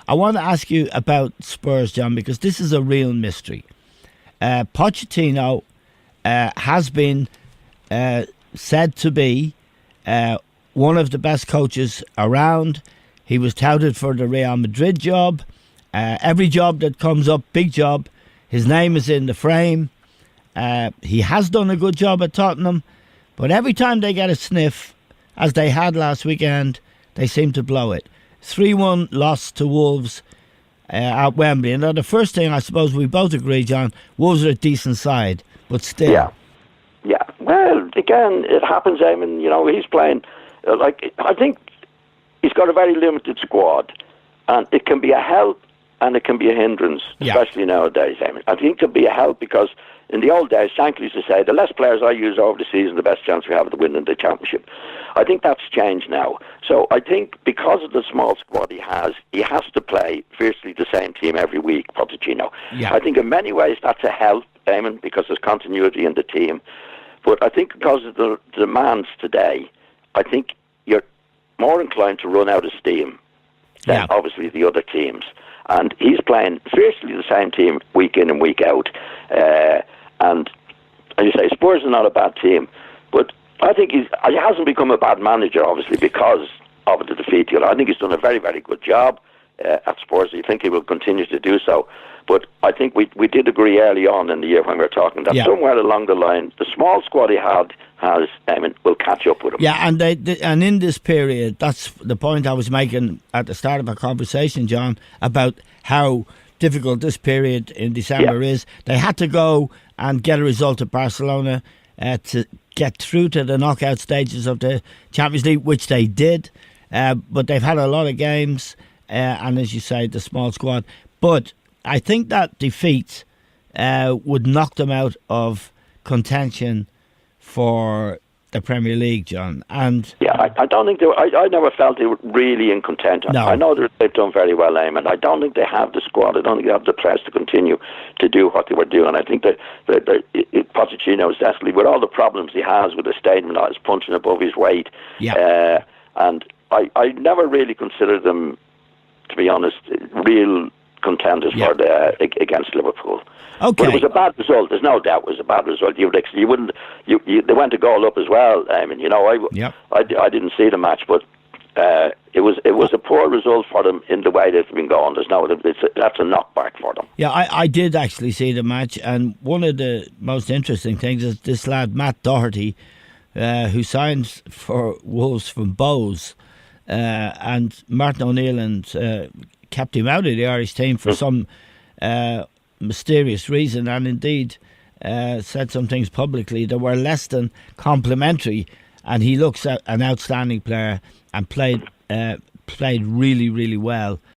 I want to ask you about Spurs, John, because this is a real mystery. Pochettino has been said to be one of the best coaches around. He was touted for the Real Madrid job. Every job that comes up, big job, his name is in the frame. He has done a good job at Tottenham, but every time they get a sniff, as they had last weekend, they seem to blow it. 3-1 loss to Wolves at Wembley. And the first thing, I suppose we both agree, John, Wolves are a decent side, but still. Yeah. Well, again, it happens, Eamon. You know, he's playing, I think he's got a very limited squad, and it can be a help and it can be a hindrance, especially nowadays, Eamon. I think it can be a help because in the old days, Shankly used to say, the less players I use over the season, the best chance we have of winning the championship. I think that's changed now. So I think because of the small squad he has to play fiercely the same team every week, Pochettino. Yeah. I think in many ways that's a help, Eamon, because there's continuity in the team. But I think because of the demands today, I think you're more inclined to run out of steam than obviously the other teams. And he's playing fiercely the same team week in and week out. And as you say, Spurs are not a bad team. But I think he hasn't become a bad manager, obviously, because of the defeat. I think he's done a very, very good job at Spurs. I think he will continue to do so. But I think we did agree early on in the year when we were talking that somewhere along the line, the small squad he has, will catch up with him. Yeah, and and in this period, that's the point I was making at the start of our conversation, John, about how difficult this period in December is. They had to go and get a result at Barcelona to get through to the knockout stages of the Champions League, which they did. But they've had a lot of games, and as you say, the small squad. But I think that defeat would knock them out of contention for the Premier League, John. And I don't think I never felt they were really in contention. No. I know they've done very well, Eamon. I don't think they have the squad. I don't think they have the players to continue to do what they were doing. I think that Pochettino is definitely, with all the problems he has with the stadium, is punching above his weight. Yeah. And I never really considered them, to be honest, real contenders for against Liverpool. Okay. But it was a bad result. There's no doubt it was a bad result. They went a goal up as well. I mean, I didn't see the match, but it was a poor result for them in the way they've been going. That's a knockback for them. Yeah, I did actually see the match, and one of the most interesting things is this lad Matt Doherty, who signed for Wolves from Bowes, and Martin O'Neill kept him out of the Irish team for some mysterious reason, and indeed said some things publicly that were less than complimentary. And he looks an outstanding player and played really, really well.